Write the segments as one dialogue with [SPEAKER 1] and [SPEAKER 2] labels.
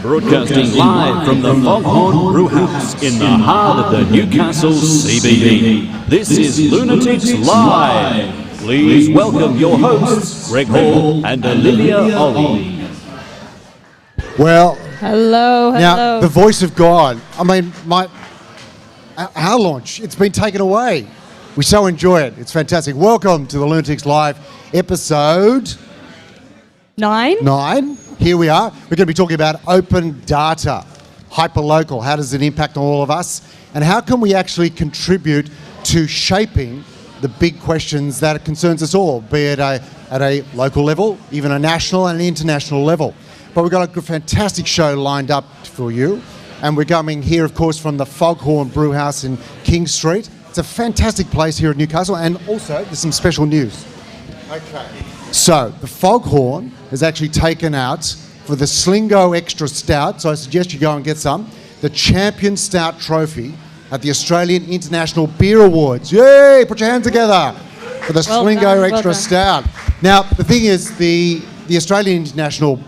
[SPEAKER 1] Broadcasting live from the Foghorn Brewhouse in the heart of the Newcastle CBD. This is Lunaticks Live. Please welcome your hosts, Greg Hall and Olivia Olley.
[SPEAKER 2] Well,
[SPEAKER 3] hello.
[SPEAKER 2] Now, the voice of God. I mean, our launch, it's been taken away. We so enjoy it. It's fantastic. Welcome to the Lunaticks Live episode 9. Here we are. We're going to be talking about open data, hyperlocal. How does it impact on all of us? And how can we actually contribute to shaping the big questions that concerns us all, be it at a local level, even a national and an international level. But we've got a fantastic show lined up for you. And we're coming here, of course, from the Foghorn Brewhouse in King Street. It's a fantastic place here at Newcastle. And also, there's some special news. Okay. So, the Foghorn has actually taken out, for the Slingo Extra Stout, so I suggest you go and get some, the Champion Stout Trophy at the Australian International Beer Awards. Yay! Put your hands together for the Slingo Extra Stout. Now, the thing is, the Australian International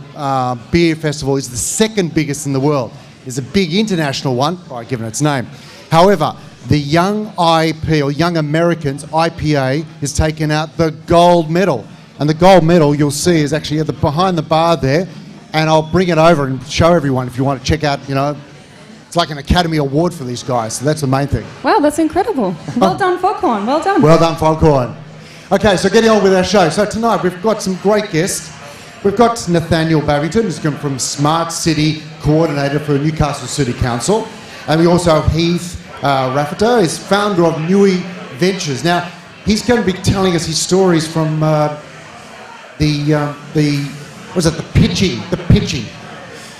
[SPEAKER 2] Beer Festival is the second biggest in the world. There's a big international one, given its name. However, the Young IP, or Young Americans, IPA, has taken out the gold medal. And the gold medal, you'll see, is actually behind the bar there. And I'll bring it over and show everyone if you want to check out, it's like an Academy Award for these guys. So that's the main thing.
[SPEAKER 3] Wow, that's incredible. Well done, Foghorn. Well done.
[SPEAKER 2] Well done, Foghorn. Okay, so getting on with our show. So tonight we've got some great guests. We've got Nathaniel Babington, who's come from Smart City Coordinator for Newcastle City Council. And we also have Heath Raftery, is founder of Newie Ventures. Now, he's going to be telling us his stories from the pitching.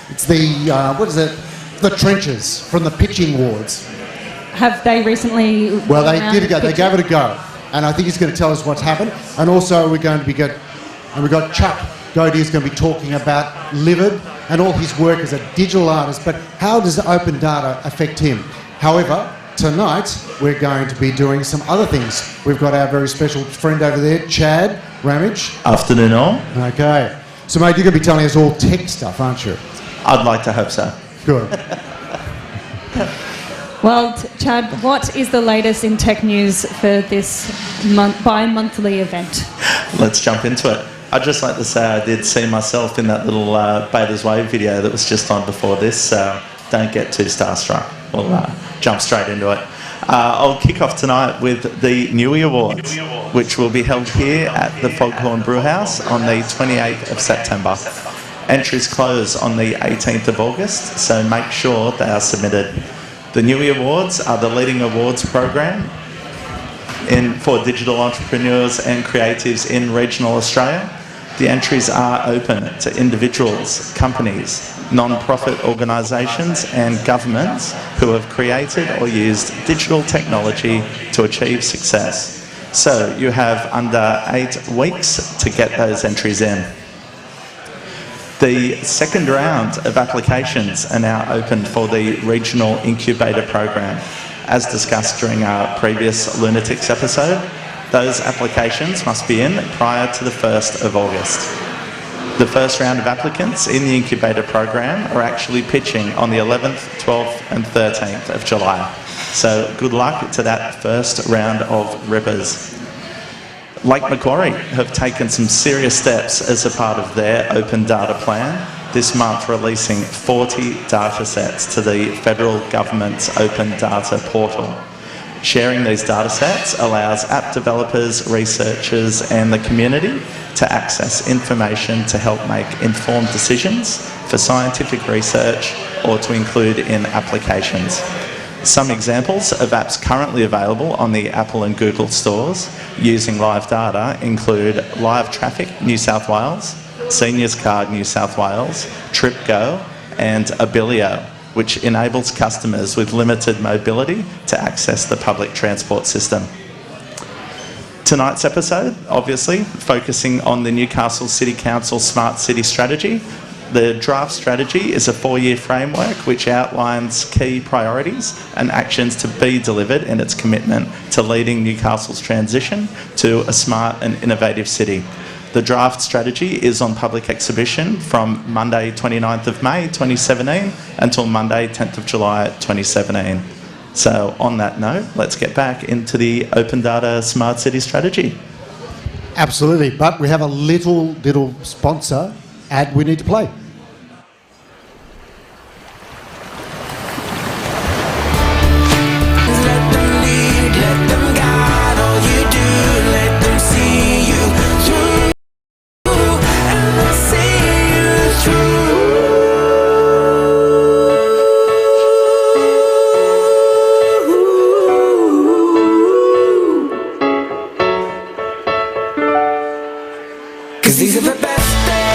[SPEAKER 2] It's the trenches from the pitching wards.
[SPEAKER 3] Have they recently?
[SPEAKER 2] Well, they gave it a go, and I think he's going to tell us what's happened. And also, we've got Chuck Godey is going to be talking about Livid and all his work as a digital artist. But how does open data affect him? However, tonight we're going to be doing some other things. We've got our very special friend over there, Chad Ramage.
[SPEAKER 4] Afternoon all.
[SPEAKER 2] Okay. So, mate, you're going to be telling us all tech stuff, aren't you?
[SPEAKER 4] I'd like to hope so.
[SPEAKER 2] Good.
[SPEAKER 3] Well, Chad, what is the latest in tech news for this bi-monthly event?
[SPEAKER 4] Let's jump into it. I'd just like to say I did see myself in that little Beta's Wave video that was just on before this, so don't get too starstruck. We'll jump straight into it. I'll kick off tonight with the Newie Awards, which will be held here at the Foghorn Brewhouse on the 28th of September. Entries close on the 18th of August, so make sure they are submitted. The Newie Awards are the leading awards program for digital entrepreneurs and creatives in regional Australia. The entries are open to individuals, companies, non-profit organisations and governments who have created or used digital technology to achieve success. So you have under 8 weeks to get those entries in. The second round of applications are now open for the Regional Incubator Program. As discussed during our previous Lunaticks episode, those applications must be in prior to the 1st of August. The first round of applicants in the incubator program are actually pitching on the 11th, 12th and 13th of July. So good luck to that first round of rippers. Lake Macquarie have taken some serious steps as a part of their open data plan, this month releasing 40 data sets to the federal government's open data portal. Sharing these data sets allows app developers, researchers and the community to access information to help make informed decisions for scientific research or to include in applications. Some examples of apps currently available on the Apple and Google stores using live data include Live Traffic New South Wales, Seniors Card New South Wales, TripGo and Abilio, which enables customers with limited mobility to access the public transport system. Tonight's episode, obviously, focusing on the Newcastle City Council Smart City Strategy. The draft strategy is a 4-year framework which outlines key priorities and actions to be delivered in its commitment to leading Newcastle's transition to a smart and innovative city. The draft strategy is on public exhibition from Monday 29th of May 2017 until Monday 10th of July 2017. So on that note, let's get back into the Open Data Smart City Strategy.
[SPEAKER 2] Absolutely, but we have a little sponsor ad we need to play.
[SPEAKER 5] These are the best days.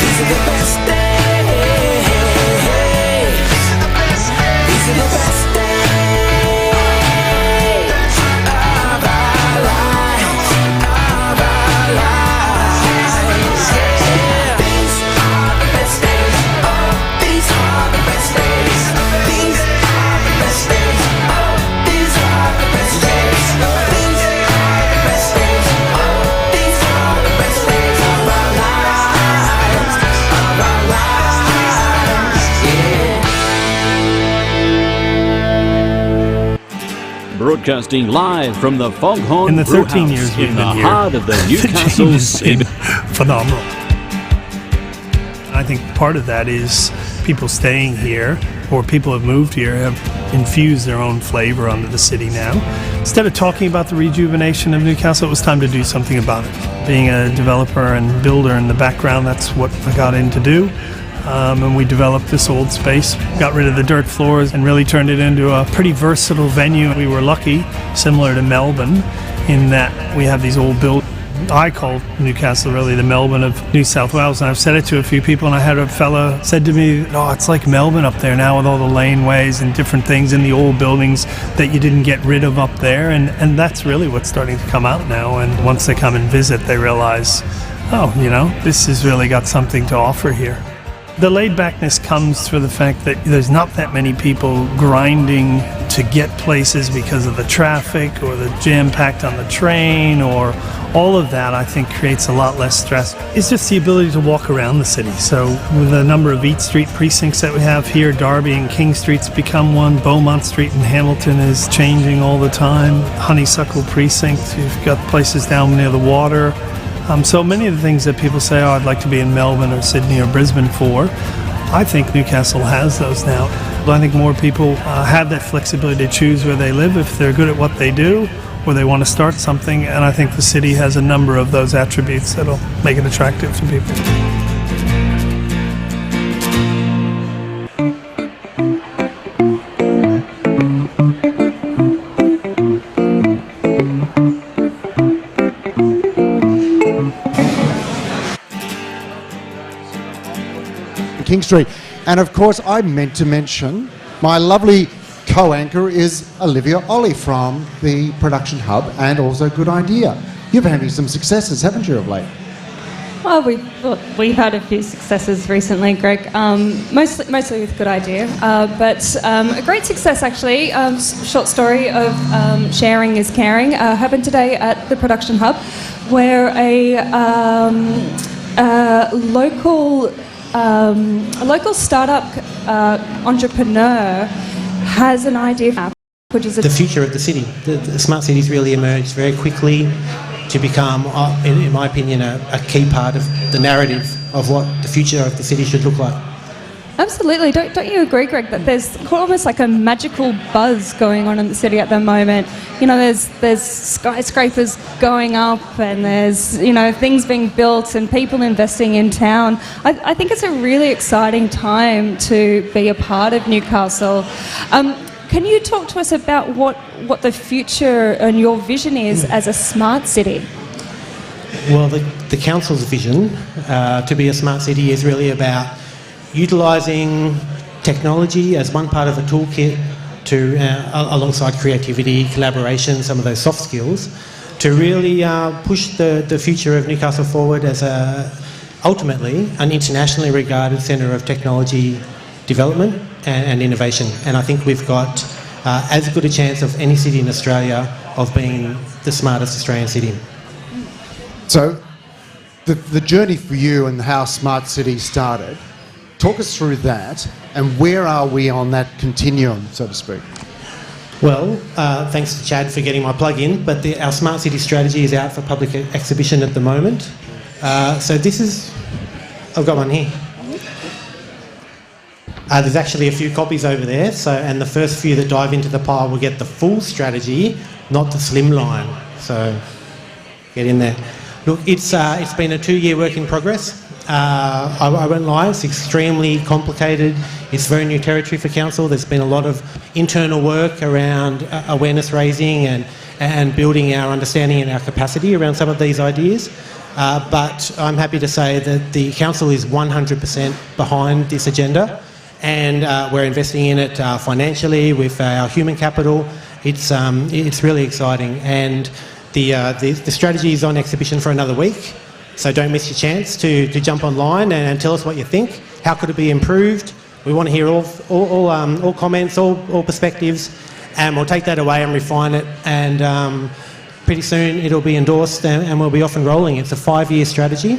[SPEAKER 5] These are the best days. These are the best days of our lives. Of our lives. These are the best days. Oh, these are the best days. These are the best days. Oh, these are the best days.
[SPEAKER 1] Broadcasting live from the Foghorn
[SPEAKER 6] In the 13
[SPEAKER 1] Brewhouse
[SPEAKER 6] years we've
[SPEAKER 1] in
[SPEAKER 6] been
[SPEAKER 1] the
[SPEAKER 6] here,
[SPEAKER 1] heart of the Newcastle
[SPEAKER 6] has been
[SPEAKER 1] CBD.
[SPEAKER 6] phenomenal. I think part of that is people staying here or people have moved here have infused their own flavor onto the city now. Instead of talking about the rejuvenation of Newcastle, it was time to do something about it. Being a developer and builder in the background, that's what I got in to do. And we developed this old space, got rid of the dirt floors and really turned it into a pretty versatile venue. We were lucky, similar to Melbourne, in that we have these old buildings. I call Newcastle really the Melbourne of New South Wales, and I've said it to a few people, and I had a fella said to me, oh, it's like Melbourne up there now with all the laneways and different things in the old buildings that you didn't get rid of up there, and that's really what's starting to come out now. And once they come and visit, they realize, oh, you know, this has really got something to offer here. The laid-backness comes through the fact that there's not that many people grinding to get places because of the traffic or the jam-packed on the train, or all of that, I think, creates a lot less stress. It's just the ability to walk around the city. So with the number of Eat Street precincts that we have here, Derby and King Street's become one, Beaumont Street in Hamilton is changing all the time, Honeysuckle Precinct, you've got places down near the water. So many of the things that people say, oh, I'd like to be in Melbourne or Sydney or Brisbane for, I think Newcastle has those now. I think more people have that flexibility to choose where they live if they're good at what they do or they want to start something, and I think the city has a number of those attributes that'll make it attractive to people.
[SPEAKER 2] King Street. And of course, I meant to mention my lovely co-anchor is Olivia Olley from the Production Hub and also Good Idea. You've had some successes, haven't you, of late?
[SPEAKER 3] Well, we've had a few successes recently, Greg, mostly with Good Idea, but a great success actually, short story of sharing is caring, happened today at the Production Hub, where a local startup entrepreneur has an idea, which is
[SPEAKER 7] the future of the city. The smart cities really emerged very quickly to become, in my opinion, a key part of the narrative of what the future of the city should look like.
[SPEAKER 3] Absolutely. Don't you agree, Greg, that there's almost like a magical buzz going on in the city at the moment? You know, there's skyscrapers going up and there's, you know, things being built and people investing in town. I think it's a really exciting time to be a part of Newcastle. Can you talk to us about what the future and your vision is as a smart city?
[SPEAKER 7] Well, the council's vision to be a smart city is really about utilising technology as one part of a toolkit to, alongside creativity, collaboration, some of those soft skills, to really push the future of Newcastle forward as ultimately an internationally regarded centre of technology development and innovation. And I think we've got as good a chance of any city in Australia of being the smartest Australian city.
[SPEAKER 2] So the journey for you and how Smart City started, talk us through that and where are we on that continuum, so to speak?
[SPEAKER 7] Well, thanks to Chad for getting my plug in, but our Smart City Strategy is out for public exhibition at the moment. So this is, I've got one here. There's actually a few copies over there, and the first few that dive into the pile will get the full strategy, not the slimline. So get in there. Look, it's been a 2-year work in progress. I won't lie, it's extremely complicated. It's very new territory for council. There's been a lot of internal work around awareness raising and building our understanding and our capacity around some of these ideas. But I'm happy to say that the council is 100% behind this agenda, and we're investing in it financially with our human capital. It's really exciting, and the strategy is on exhibition for another week. So don't miss your chance to jump online and tell us what you think. How could it be improved? We want to hear all comments, all perspectives, and we'll take that away and refine it. And pretty soon it'll be endorsed and we'll be off and rolling. It's a 5-year strategy,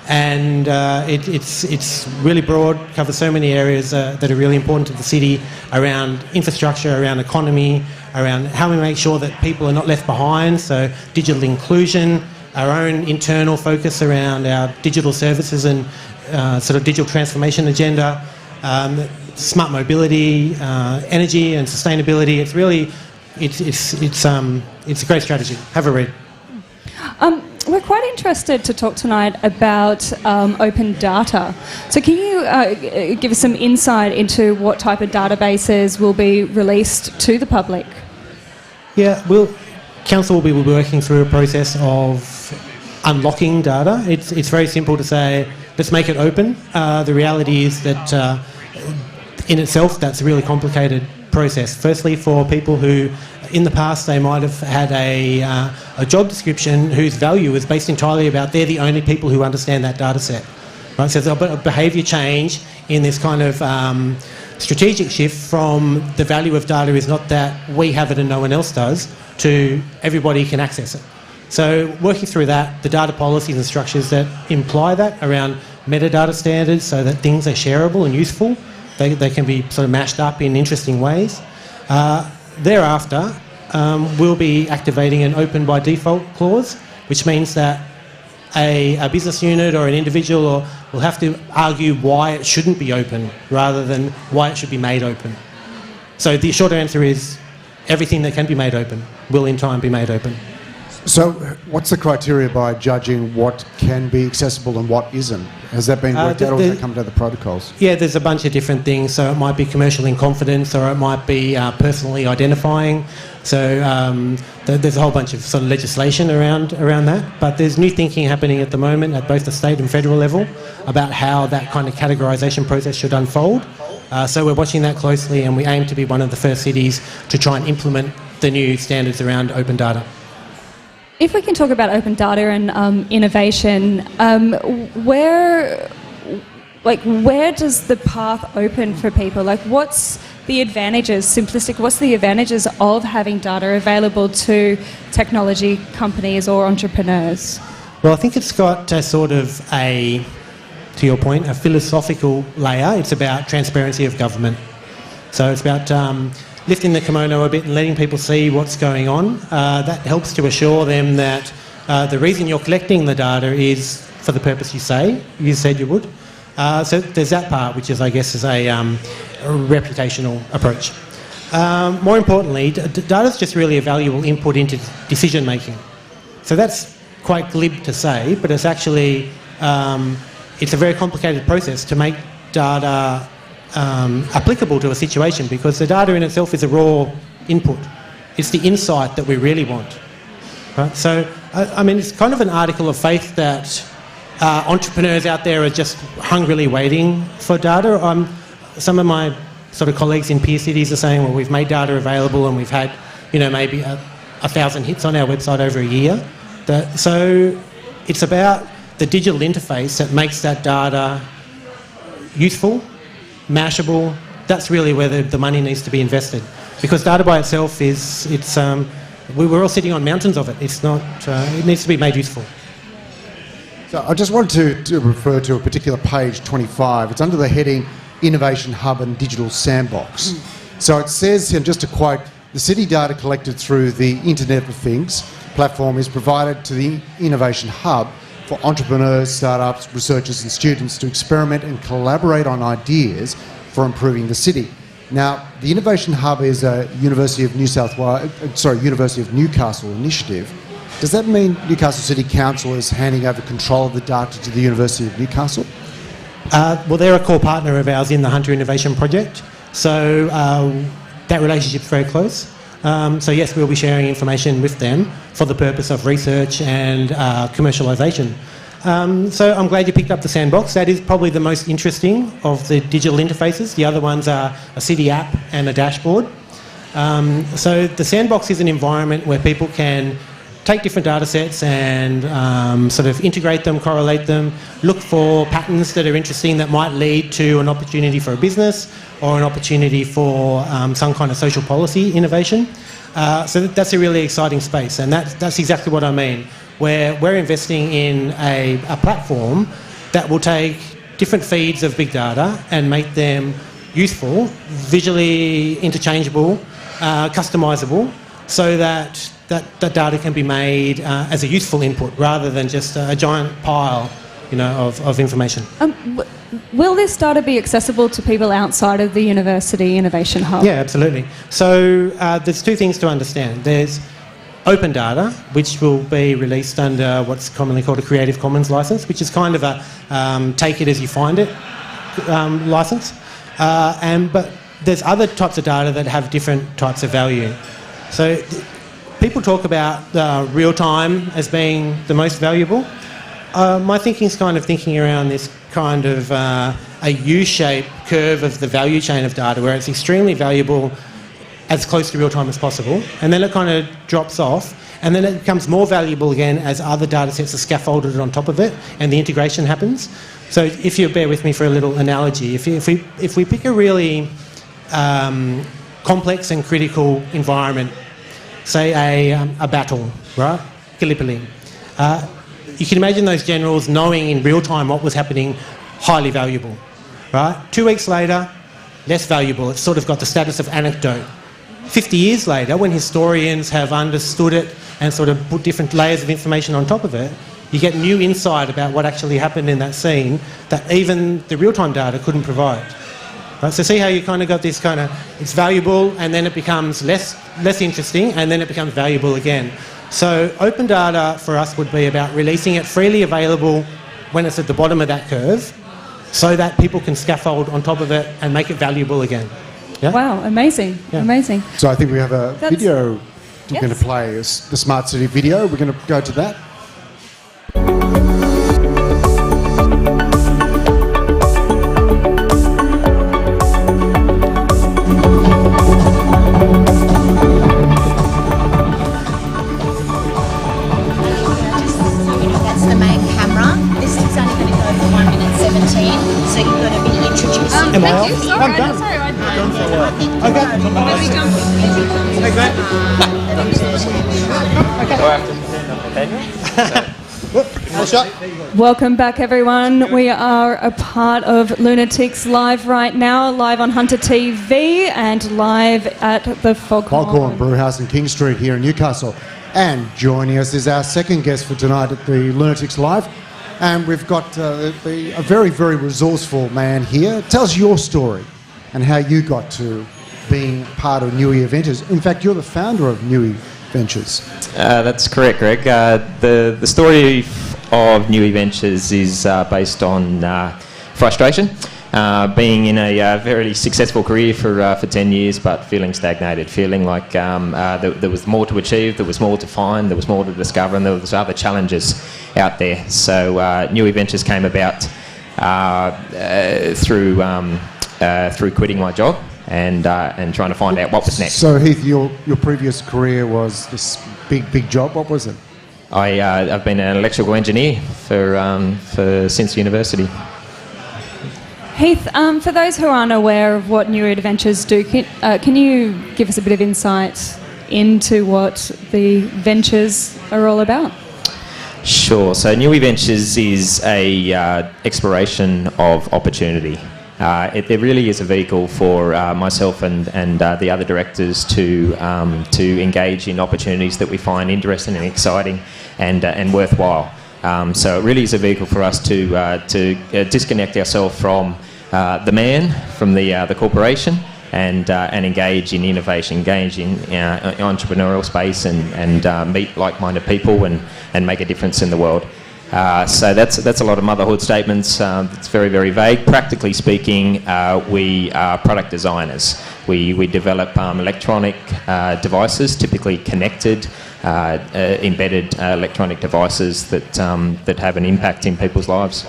[SPEAKER 7] and it's really broad, covers so many areas that are really important to the city around infrastructure, around economy, around how we make sure that people are not left behind. So digital inclusion, our own internal focus around our digital services and sort of digital transformation agenda, smart mobility, energy and sustainability. It's really, it's a great strategy. Have a read.
[SPEAKER 3] We're quite interested to talk tonight about open data. So can you give us some insight into what type of databases will be released to the public?
[SPEAKER 7] Yeah, Council will be working through a process of unlocking data. It's very simple to say, let's make it open. The reality is that in itself, that's a really complicated process. Firstly, for people who, in the past, they might have had a job description whose value is based entirely about they're the only people who understand that data set. Right? So there's a behaviour change in this kind of strategic shift from the value of data is not that we have it and no one else does, to everybody can access it. So working through that, the data policies and structures that imply that around metadata standards so that things are shareable and useful, they can be sort of mashed up in interesting ways. Thereafter, we'll be activating an open by default clause, which means that a business unit or an individual will have to argue why it shouldn't be open rather than why it should be made open. So the short answer is everything that can be made open will in time be made open.
[SPEAKER 2] So what's the criteria by judging what can be accessible and what isn't? Has that been worked out, or does that come to the protocols?
[SPEAKER 7] Yeah, there's a bunch of different things. So it might be commercial in confidence, or it might be personally identifying. So there's a whole bunch of sort of legislation around that. But there's new thinking happening at the moment at both the state and federal level about how that kind of categorisation process should unfold. So we're watching that closely, and we aim to be one of the first cities to try and implement the new standards around open data.
[SPEAKER 3] If we can talk about open data and innovation, where does the path open for people? Like, what's the advantages, what's the advantages of having data available to technology companies or entrepreneurs?
[SPEAKER 7] Well, I think it's got a sort of to your point, a philosophical layer. It's about transparency of government. So it's about lifting the kimono a bit and letting people see what's going on. That helps to assure them that the reason you're collecting the data is for the purpose you said you would. So there's that part, which is, I guess, is a reputational approach. More importantly, data is just really a valuable input into decision making. So that's quite glib to say, but it's actually it's a very complicated process to make data applicable to a situation, because the data in itself is a raw input. It's the insight that we really want. Right? So, I mean, it's kind of an article of faith that entrepreneurs out there are just hungrily waiting for data. Some of my sort of colleagues in peer cities are saying, well, we've made data available and we've had, maybe 1,000 hits on our website over a year. So it's about the digital interface that makes that data useful, mashable. That's really where the money needs to be invested. Because data by itself we're all sitting on mountains of it. It's not, it needs to be made useful.
[SPEAKER 2] So I just wanted to refer to a particular page, 25. It's under the heading Innovation Hub and Digital Sandbox. So it says, and just to quote, the city data collected through the Internet of Things platform is provided to the Innovation Hub for entrepreneurs, startups, researchers and students to experiment and collaborate on ideas for improving the city. Now, the Innovation Hub is a University of Newcastle initiative. Does that mean Newcastle City Council is handing over control of the data to the University of Newcastle?
[SPEAKER 7] Well, they're a core partner of ours in the Hunter Innovation Project, so that relationship's very close. So yes, we'll be sharing information with them for the purpose of research and commercialisation. So I'm glad you picked up the sandbox. That is probably the most interesting of the digital interfaces. The other ones are a city app and a dashboard. So the sandbox is an environment where people can take different data sets and sort of integrate them, correlate them, look for patterns that are interesting that might lead to an opportunity for a business or an opportunity for some kind of social policy innovation. So that's a really exciting space, and that's exactly what I mean, where we're investing in a platform that will take different feeds of big data and make them useful, visually interchangeable, customisable, so that data can be made as a useful input rather than just a giant pile, of information.
[SPEAKER 3] Will this data be accessible to people outside of the University Innovation Hub?
[SPEAKER 7] Yeah, absolutely. So there's two things to understand. There's open data, which will be released under what's commonly called a Creative Commons license, which is kind of a take it as you find it license. But there's other types of data that have different types of value. So people talk about real time as being the most valuable. My thinking's kind of thinking around this kind of a U-shaped curve of the value chain of data, where it's extremely valuable as close to real time as possible, and then it kind of drops off, and then it becomes more valuable again as other data sets are scaffolded on top of it and the integration happens. So if you bear with me for a little analogy, if we pick a really complex and critical environment, say a battle, right? Gallipoli. You can imagine those generals knowing in real time what was happening, highly valuable, right? 2 weeks later, less valuable. It's sort of got the status of anecdote. 50 years later, when historians have understood it and sort of put different layers of information on top of it, you get new insight about what actually happened in that scene that even the real-time data couldn't provide. Right? So see how you kind of got this kind of, it's valuable and then it becomes less interesting and then it becomes valuable again. So open data for us would be about releasing it freely available when it's at the bottom of that curve so that people can scaffold on top of it and make it valuable again. Yeah?
[SPEAKER 3] Wow, amazing, amazing.
[SPEAKER 2] So I think we have a video we're going to play, the Smart City video. We're going to go to that.
[SPEAKER 8] That's the main camera. This is only going to go for 1 minute 17, so you've got to be introduced.
[SPEAKER 7] Am I off? I'm done.
[SPEAKER 3] Welcome back, everyone. We are a part of Lunaticks Live right now, live on Hunter TV and live at the
[SPEAKER 2] Foghorn Brewhouse in King Street here in Newcastle. And joining us is our second guest for tonight at the Lunaticks Live. And we've got a very, very resourceful man here. Tell us your story and how you got to being part of Newie Ventures. In fact, you're the founder of Newie Ventures.
[SPEAKER 9] That's correct, Greg. The story of Newie Ventures is based on frustration. Being in a very successful career for 10 years, but feeling stagnated, feeling like there was more to achieve, there was more to find, there was more to discover, and there was other challenges out there. So Newie Ventures came about through quitting my job and trying to find out what was next.
[SPEAKER 2] So Heath, your previous career was this big job. What was it?
[SPEAKER 9] I've been an electrical engineer for since university.
[SPEAKER 3] Heath, for those who aren't aware of what Newie Adventures do, can you give us a bit of insight into what the ventures are all about?
[SPEAKER 9] Sure. So Newie Ventures is a exploration of opportunity. It really is a vehicle for myself and the other directors to engage in opportunities that we find interesting and exciting and worthwhile. So it really is a vehicle for us to disconnect ourselves from the man, from the corporation, and engage in innovation, engage in entrepreneurial space, and meet like-minded people and make a difference in the world. So that's a lot of motherhood statements. It's very, very vague. Practically speaking, we are product designers. We develop electronic devices, typically connected, embedded electronic devices that have an impact in people's lives.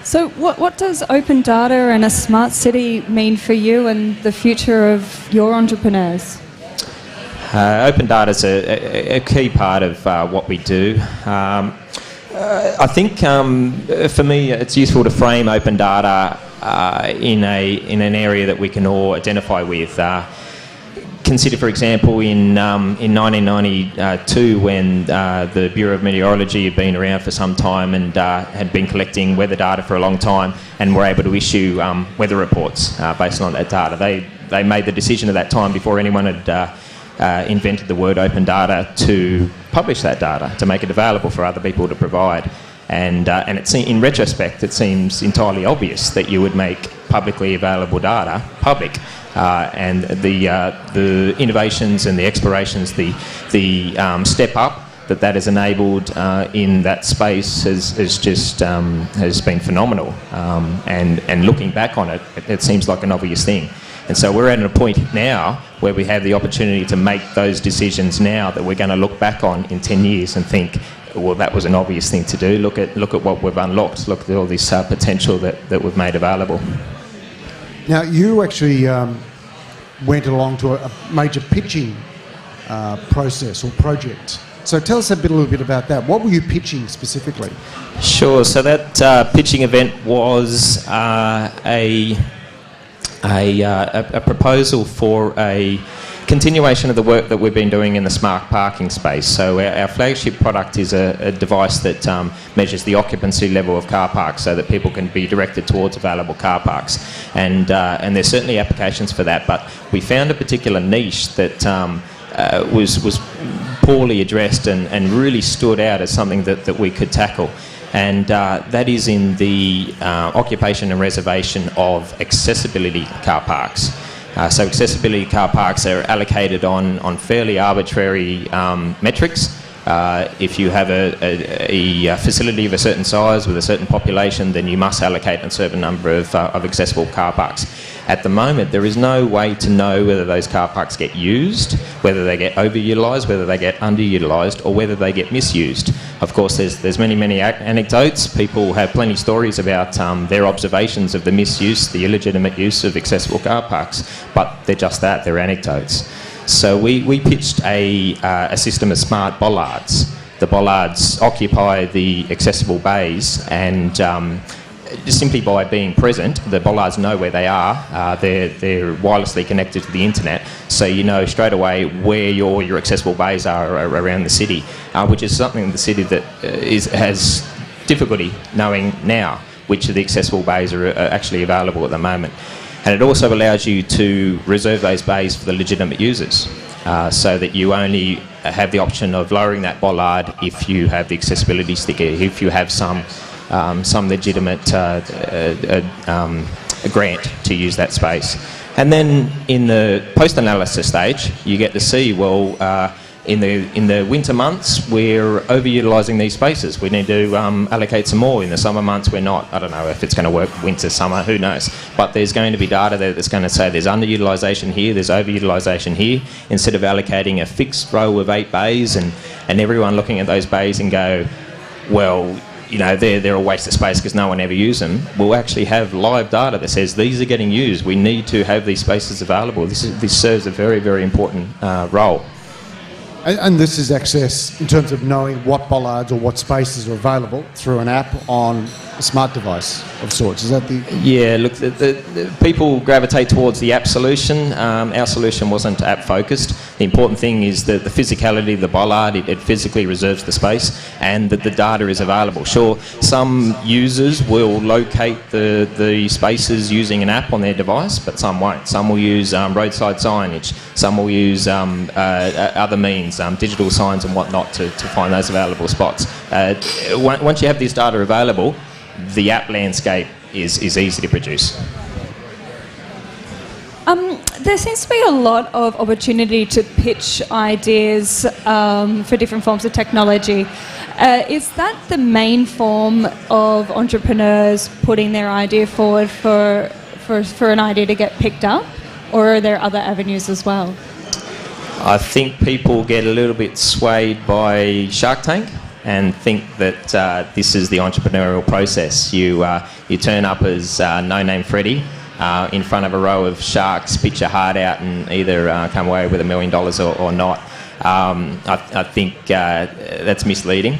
[SPEAKER 3] So what does open data and a smart city mean for you and the future of your entrepreneurs?
[SPEAKER 9] Open data is a key part of what we do. I think for me it's useful to frame open data in an area that we can all identify with. Consider, for example, in 1992, when the Bureau of Meteorology had been around for some time and had been collecting weather data for a long time, and were able to issue weather reports based on that data. They made the decision at that time, before anyone had invented the word open data, to publish that data, to make it available for other people to provide. And in retrospect, it seems entirely obvious that you would make publicly available data public. And the innovations and the explorations, the step up that has enabled in that space has been phenomenal. And looking back on it, it seems like an obvious thing. And so we're at a point now where we have the opportunity to make those decisions now that we're going to look back on in 10 years and think, well, that was an obvious thing to do. Look at what we've unlocked. Look at all this potential that we've made available.
[SPEAKER 2] Now, you actually went along to a major pitching process or project. So tell us a little bit about that. What were you pitching specifically?
[SPEAKER 9] Sure. So that pitching event was a proposal for a continuation of the work that we've been doing in the smart parking space. So our flagship product is a device that measures the occupancy level of car parks so that people can be directed towards available car parks. And there's certainly applications for that, but we found a particular niche that was poorly addressed and really stood out as something that we could tackle. And that is in the occupation and reservation of accessibility car parks. So accessibility car parks are allocated on fairly arbitrary metrics. If you have a facility of a certain size with a certain population, then you must allocate a certain number of accessible car parks. At the moment, there is no way to know whether those car parks get used, whether they get overutilised, whether they get underutilised, or whether they get misused. Of course, there's many anecdotes. People have plenty of stories about their observations of the misuse, the illegitimate use of accessible car parks, but they're just that, they're anecdotes. So we pitched a system of smart bollards. The bollards occupy the accessible bays, and just simply by being present, the bollards know where they are. They're wirelessly connected to the internet, so you know straight away where your accessible bays are around the city, which is something the city that has difficulty knowing now which of the accessible bays are actually available at the moment. And it also allows you to reserve those bays for the legitimate users, so that you only have the option of lowering that bollard if you have the accessibility sticker, if you have some legitimate grant to use that space. And then in the post-analysis stage, you get to see, well, in the winter months, we're overutilising these spaces. We need to allocate some more. In the summer months, we're not. I don't know if it's going to work winter, summer, who knows. But there's going to be data there that's going to say there's underutilisation here, there's overutilisation here. Instead of allocating a fixed row of 8 bays and everyone looking at those bays and go, well, they're a waste of space because no one ever uses them. We'll actually have live data that says these are getting used. We need to have these spaces available. This serves a very, very important role.
[SPEAKER 2] And this is access in terms of knowing what bollards or what spaces are available through an app on a smart device of sorts. Is that the...
[SPEAKER 9] Yeah, look, the people gravitate towards the app solution. Our solution wasn't app focused. The important thing is that the physicality of the bollard, it physically reserves the space, and that the data is available. Sure, some users will locate the spaces using an app on their device, but some won't. Some will use roadside signage. Some will use other means, digital signs and whatnot to find those available spots. Once you have this data available, the app landscape is easy to produce.
[SPEAKER 3] There seems to be a lot of opportunity to pitch ideas for different forms of technology. Is that the main form of entrepreneurs putting their idea forward for an idea to get picked up, or are there other avenues as well?
[SPEAKER 9] I think people get a little bit swayed by Shark Tank and think that this is the entrepreneurial process. You turn up as No Name Freddy in front of a row of sharks, pitch your heart out and either come away with $1 million or not. I think that's misleading.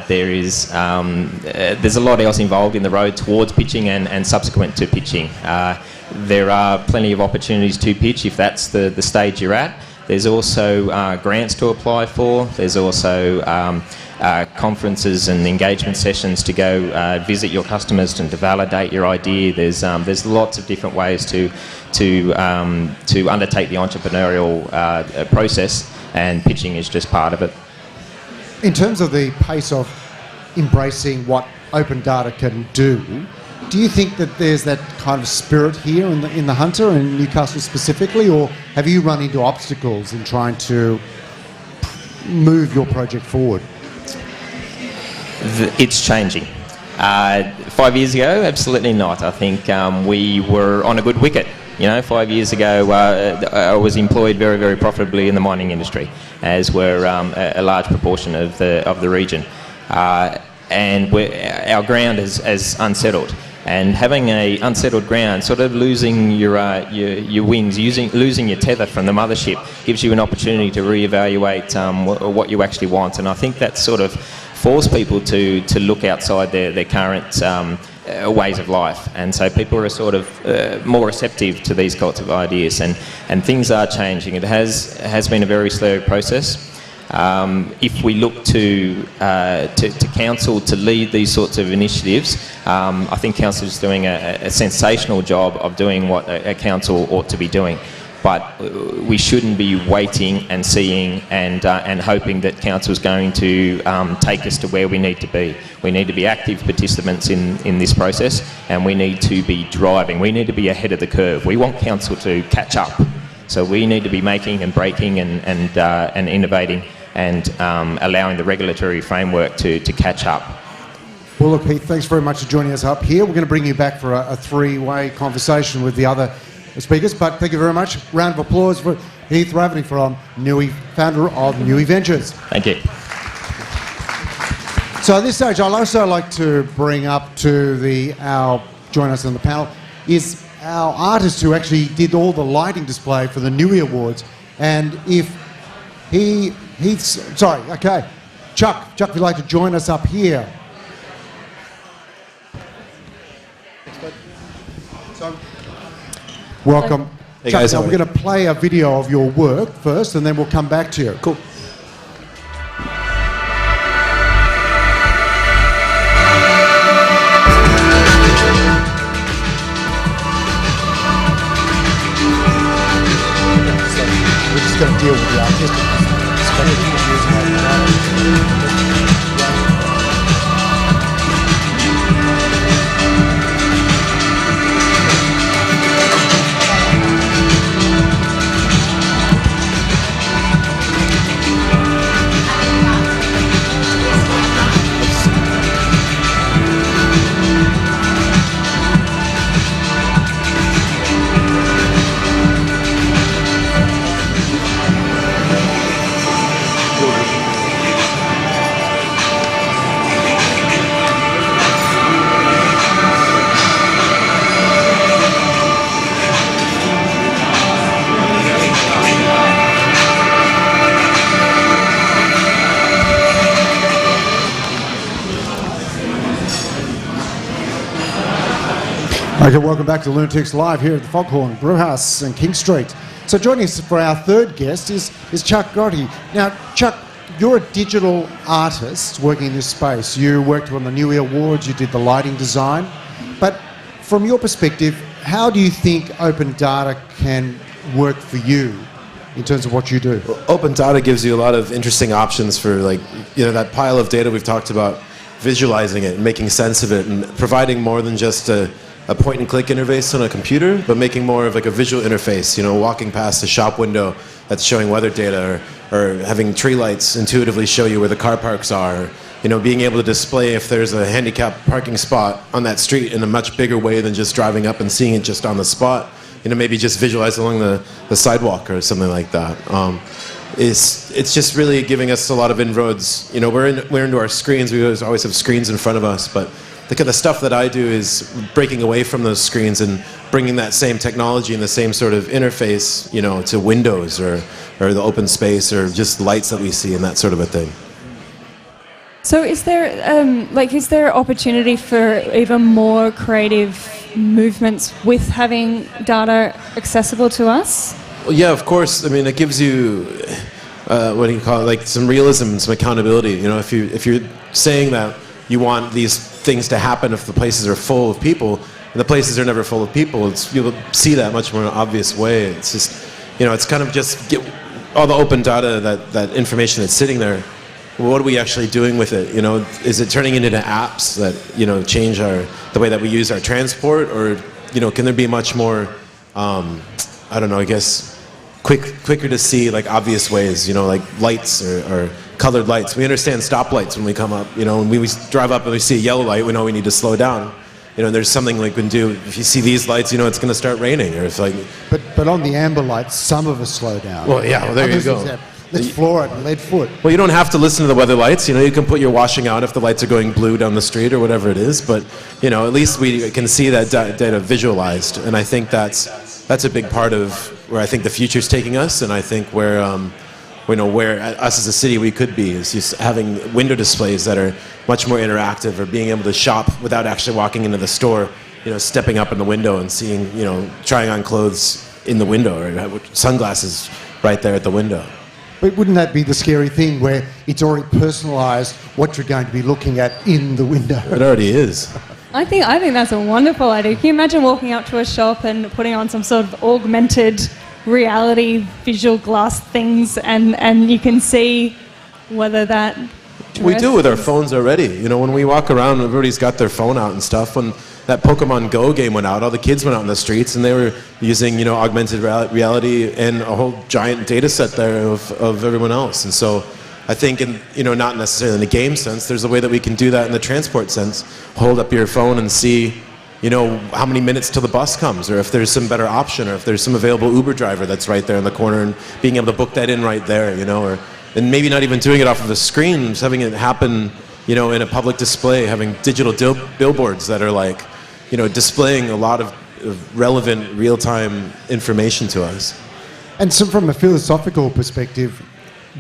[SPEAKER 9] There's a lot else involved in the road towards pitching and subsequent to pitching. There are plenty of opportunities to pitch if that's the stage you're at. There's also grants to apply for. There's also conferences and engagement sessions to go visit your customers and to validate your idea. There's lots of different ways to undertake the entrepreneurial process, and pitching is just part of it.
[SPEAKER 2] In terms of the pace of embracing what open data can do you think that there's that kind of spirit here in the Hunter and Newcastle specifically, or have you run into obstacles in trying to move your project forward?
[SPEAKER 9] It's changing. 5 years ago, absolutely not. I think we were on a good wicket. 5 years ago, I was employed very, very profitably in the mining industry, as were a large proportion of the region. And our ground is unsettled. And having a unsettled ground, sort of losing your wings, losing your tether from the mothership, gives you an opportunity to reevaluate what you actually want. And I think that sort of forced people to look outside their current ways of life. And so people are sort of more receptive to these sorts of ideas. And things are changing. It has been a very slow process. If we look to council to lead these sorts of initiatives, I think council is doing a sensational job of doing what a council ought to be doing. But we shouldn't be waiting and seeing and hoping that council is going to take us to where we need to be. We need to be active participants in this process, and we need to be driving. We need to be ahead of the curve. We want council to catch up. So we need to be making and breaking and innovating and allowing the regulatory framework to catch up.
[SPEAKER 2] Well, look, Heath, thanks very much for joining us up here. We're going to bring you back for a three-way conversation with the other speakers, but thank you very much. Round of applause for Heath Raftery from Newie, founder of Newie Ventures.
[SPEAKER 9] Thank you.
[SPEAKER 2] So at this stage, I'd also like to bring up to join us on the panel, is our artist who actually did all the lighting display for the Newie Awards. And if Chuck, if you'd like to join us up here. So, welcome.
[SPEAKER 10] Hey
[SPEAKER 2] Chuck,
[SPEAKER 10] guys,
[SPEAKER 2] now we're going to play a video of your work first, and then we'll come back to you.
[SPEAKER 10] Cool.
[SPEAKER 2] We're just going to deal with the artistic. Okay, welcome back to Lunaticks Live here at the Foghorn Brewhouse in King Street. So joining us for our third guest is Chuck Groth. Now, Chuck, you're a digital artist working in this space. You worked on the Newie Awards, you did the lighting design. But from your perspective, how do you think open data can work for you in terms of what you do?
[SPEAKER 10] Well, open data gives you a lot of interesting options for, like, you know, that pile of data we've talked about, visualizing it and making sense of it and providing more than just a point and click interface on a computer, but making more of like a visual interface, you know, walking past a shop window that's showing weather data, or having tree lights intuitively show you where the car parks are, you know, being able to display if there's a handicapped parking spot on that street in a much bigger way than just driving up and seeing it just on the spot, you know, maybe just visualize along the sidewalk or something like that. It's just really giving us a lot of inroads. You know, we're into our screens, we always have screens in front of us, but the kind of stuff that I do is breaking away from those screens and bringing that same technology and the same sort of interface, you know, to windows or the open space or just lights that we see and that sort of a thing.
[SPEAKER 3] So is there opportunity for even more creative movements with having data accessible to us?
[SPEAKER 10] Well, yeah, of course. I mean, it gives you, what do you call it, like some realism, some accountability. You know, if you're saying that you want these things to happen if the places are full of people, and the places are never full of people, you'll see that much more in an obvious way. It's just, you know, it's kind of just get all the open data, that information that's sitting there. What are we actually doing with it? You know, is it turning it into apps that, you know, change the way that we use our transport, or, you know, can there be much more, I don't know, I guess, quicker to see, like, obvious ways, you know, like lights or colored lights. We understand stoplights when we come up, you know, when we drive up and we see a yellow light, we know we need to slow down. You know, there's something we can do. If you see these lights, you know it's going to start raining, or if like.
[SPEAKER 2] But on the amber lights, some of us slow down.
[SPEAKER 10] Well, yeah, well, there you go.
[SPEAKER 2] Let's floor it, lead foot.
[SPEAKER 10] Well, you don't have to listen to the weather lights. You know, you can put your washing out if the lights are going blue down the street or whatever it is. But, you know, at least we can see that data visualized, and I think that's a big part of where I think the future's taking us, and I think where us as a city we could be is just having window displays that are much more interactive, or being able to shop without actually walking into the store, you know, stepping up in the window and seeing, you know, trying on clothes in the window, or sunglasses right there at the window.
[SPEAKER 2] But wouldn't that be the scary thing, where it's already personalised what you're going to be looking at in the window?
[SPEAKER 10] It already is.
[SPEAKER 3] I think that's a wonderful idea. Can you imagine walking up to a shop and putting on some sort of augmented reality visual glass things, and you can see whether that
[SPEAKER 10] we do with our phones already. You know, when we walk around, everybody's got their phone out and stuff. When that Pokemon Go game went out, all the kids went out in the streets and they were using, you know, augmented reality and a whole giant data set there of everyone else. And so I think, not necessarily in the game sense, there's a way that we can do that in the transport sense. Hold up your phone and see, you know, how many minutes till the bus comes, or if there's some better option, or if there's some available Uber driver that's right there in the corner, and being able to book that in right there, you know, and maybe not even doing it off of the screen, just having it happen, you know, in a public display, having digital billboards that are like, you know, displaying a lot of relevant real-time information to us.
[SPEAKER 2] And so from a philosophical perspective,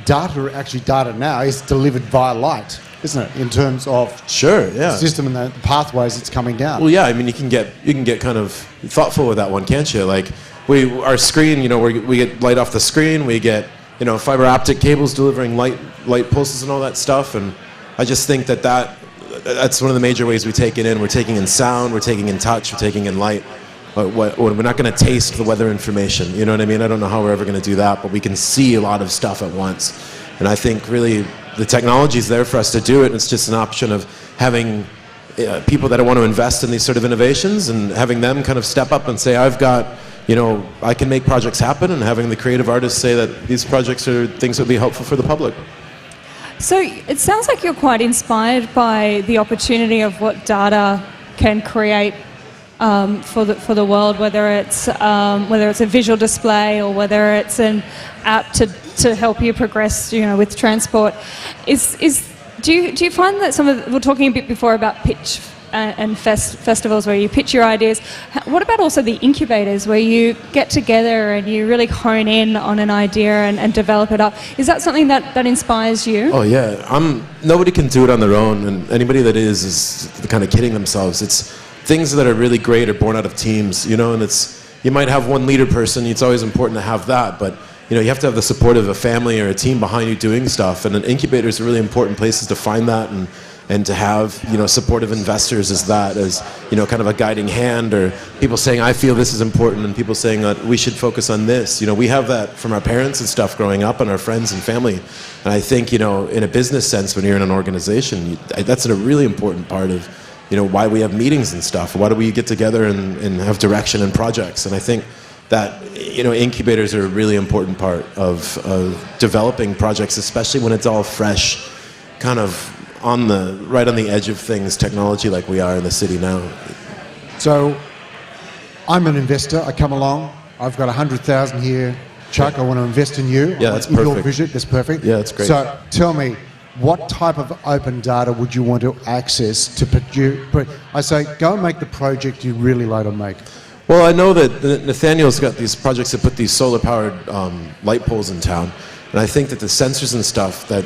[SPEAKER 2] data now is delivered via light, isn't it, in terms of the system and the pathways it's coming down?
[SPEAKER 10] Well, yeah, I mean, you can get kind of thoughtful with that one, can't you? Like, our screen, you know, we get light off the screen, we get, you know, fiber optic cables delivering light pulses and all that stuff, and I just think that's one of the major ways we take it in. We're taking in sound, we're taking in touch, we're taking in light. But we're not going to taste the weather information, you know what I mean? I don't know how we're ever going to do that, but we can see a lot of stuff at once. And I think really the technology is there for us to do it, and it's just an option of having people that want to invest in these sort of innovations and having them kind of step up and say, I've got, you know, I can make projects happen, and having the creative artists say that these projects are things that will be helpful for the public.
[SPEAKER 3] So it sounds like you're quite inspired by the opportunity of what data can create for the world, whether it's a visual display or whether it's an app to help you progress, you know, with transport. Do you find that we're talking a bit before about pitch and festivals where you pitch your ideas. What about also the incubators where you get together and you really hone in on an idea and develop it up? Is that something that inspires you?
[SPEAKER 10] Oh yeah, nobody can do it on their own, and anybody that is kind of kidding themselves. things that are really great are born out of teams, you know, and you might have one leader person, it's always important to have that, but you know, you have to have the support of a family or a team behind you doing stuff, and an incubator is a really important places to find that, and to have, you know, supportive investors as you know, kind of a guiding hand, or people saying, I feel this is important, and people saying that we should focus on this. You know, we have that from our parents and stuff growing up, and our friends and family. And I think, you know, in a business sense, when you're in an organization, that's a really important part of, you know, why we have meetings and stuff. Why do we get together and have direction and projects? And I think that, you know, incubators are a really important part of developing projects, especially when it's all fresh, kind of right on the edge of things, technology like we are in the city now.
[SPEAKER 2] So I'm an investor. I come along. I've got 100,000 here. Chuck, I want to invest in you.
[SPEAKER 10] Yeah, that's
[SPEAKER 2] Your
[SPEAKER 10] perfect.
[SPEAKER 2] vision, that's perfect.
[SPEAKER 10] Yeah, that's great.
[SPEAKER 2] So tell me, what type of open data would you want to access to produce? I say, go and make the project you really like to make.
[SPEAKER 10] Well, I know that Nathaniel's got these projects that put these solar-powered light poles in town, and I think that the sensors and stuff that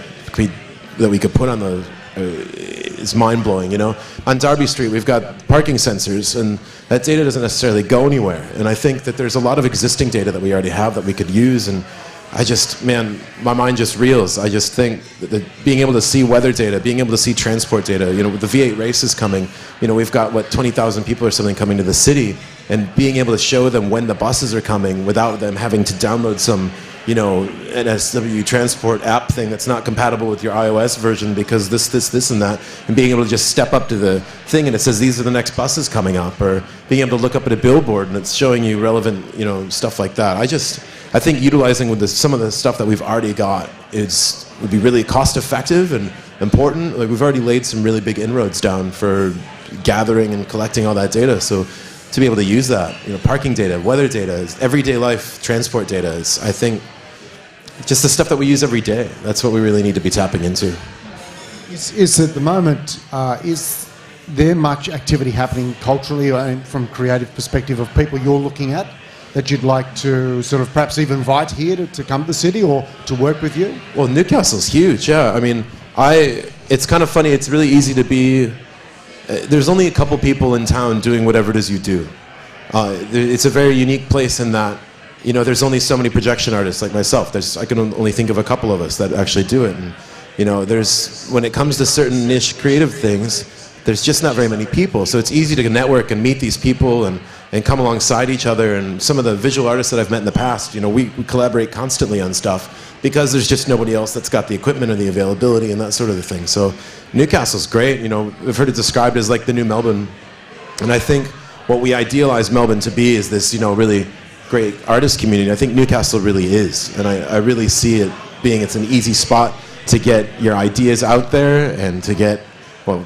[SPEAKER 10] we could put on the is mind-blowing, you know. On Darby Street, we've got parking sensors, and that data doesn't necessarily go anywhere. And I think that there's a lot of existing data that we already have that we could use, and my mind just reels. I just think that being able to see weather data, being able to see transport data, you know, with the V8 races coming, you know, we've got, 20,000 people or something coming to the city, and being able to show them when the buses are coming without them having to download some, you know, NSW transport app thing that's not compatible with your iOS version because this and that, and being able to just step up to the thing and it says these are the next buses coming up, or being able to look up at a billboard and it's showing you relevant, you know, stuff like that. I think utilizing with some of the stuff that we've already got would be really cost effective and important. Like, we've already laid some really big inroads down for gathering and collecting all that data, so to be able to use that, you know, parking data, weather data, everyday life transport data is, I think, just the stuff that we use every day. That's what we really need to be tapping into.
[SPEAKER 2] Is at the moment, is there much activity happening culturally or from a creative perspective of people you're looking at that you'd like to sort of perhaps even invite here to come to the city or to work with you?
[SPEAKER 10] Well, Newcastle's huge, yeah. I mean, it's kind of funny, it's really easy to be, there's only a couple people in town doing whatever it is you do. It's a very unique place in that, you know, there's only so many projection artists like myself. I can only think of a couple of us that actually do it. And, you know, when it comes to certain niche creative things, there's just not very many people. So it's easy to network and meet these people and come alongside each other. And some of the visual artists that I've met in the past, you know, we collaborate constantly on stuff because there's just nobody else that's got the equipment or the availability and that sort of thing. So Newcastle's great. You know, I've heard it described as like the new Melbourne. And I think what we idealize Melbourne to be is this, you know, really great artist community. I think Newcastle really is, and I really see it being, it's an easy spot to get your ideas out there and to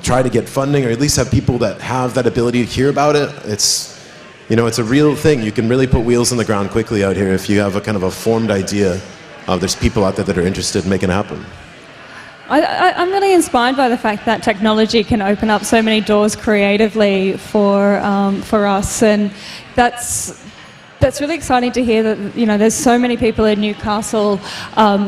[SPEAKER 10] try to get funding, or at least have people that have that ability to hear about it. It's, you know, it's a real thing. You can really put wheels on the ground quickly out here if you have a kind of a formed idea. There's people out there that are interested in making it happen.
[SPEAKER 3] I'm really inspired by the fact that technology can open up so many doors creatively for us, and that's really exciting to hear that, you know, there's so many people in Newcastle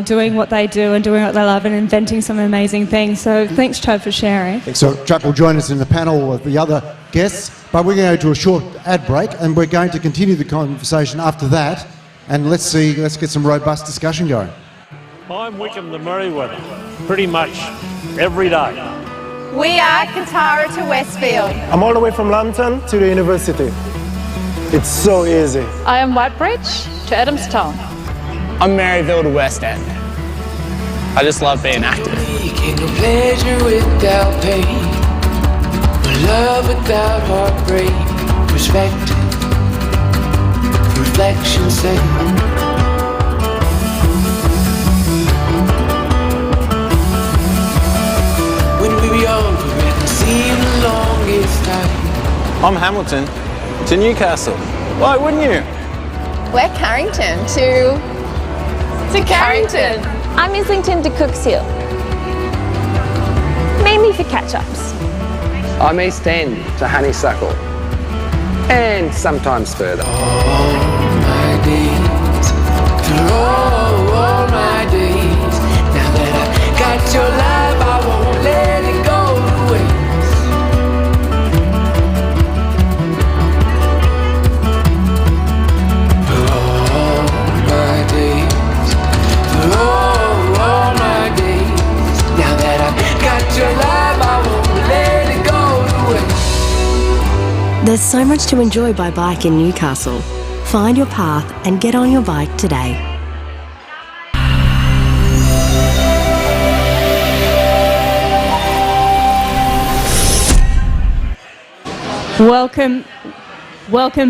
[SPEAKER 3] doing what they do and doing what they love and inventing some amazing things. So thanks, Chad, for sharing.
[SPEAKER 2] So Chuck will join us in the panel with the other guests, but we're going to go to a short ad break and we're going to continue the conversation after that, and let's get some robust discussion going.
[SPEAKER 11] I'm Wickham the Merriweather, pretty much every day.
[SPEAKER 12] We are Katara to Westfield.
[SPEAKER 13] I'm all the way from Lambton to the university. It's so easy.
[SPEAKER 14] I am Whitebridge to Adamstown.
[SPEAKER 15] I'm Maryville to West End. I just love being active.
[SPEAKER 5] Pleasure without pain, love without heartbreak, perspective, reflection, say. When we were younger, it seemed the longest time.
[SPEAKER 15] I'm Hamilton to Newcastle. Why wouldn't you?
[SPEAKER 12] We're Carrington to Carrington.
[SPEAKER 16] I'm Islington to Cookshill. Mainly for catch-ups.
[SPEAKER 17] I'm East End to Honeysuckle. And sometimes further.
[SPEAKER 5] All my days, through all my days. Now that I've got your life, I won't let it go to waste.
[SPEAKER 18] There's so much to enjoy by bike in Newcastle. Find your path and get on your bike today.
[SPEAKER 3] Welcome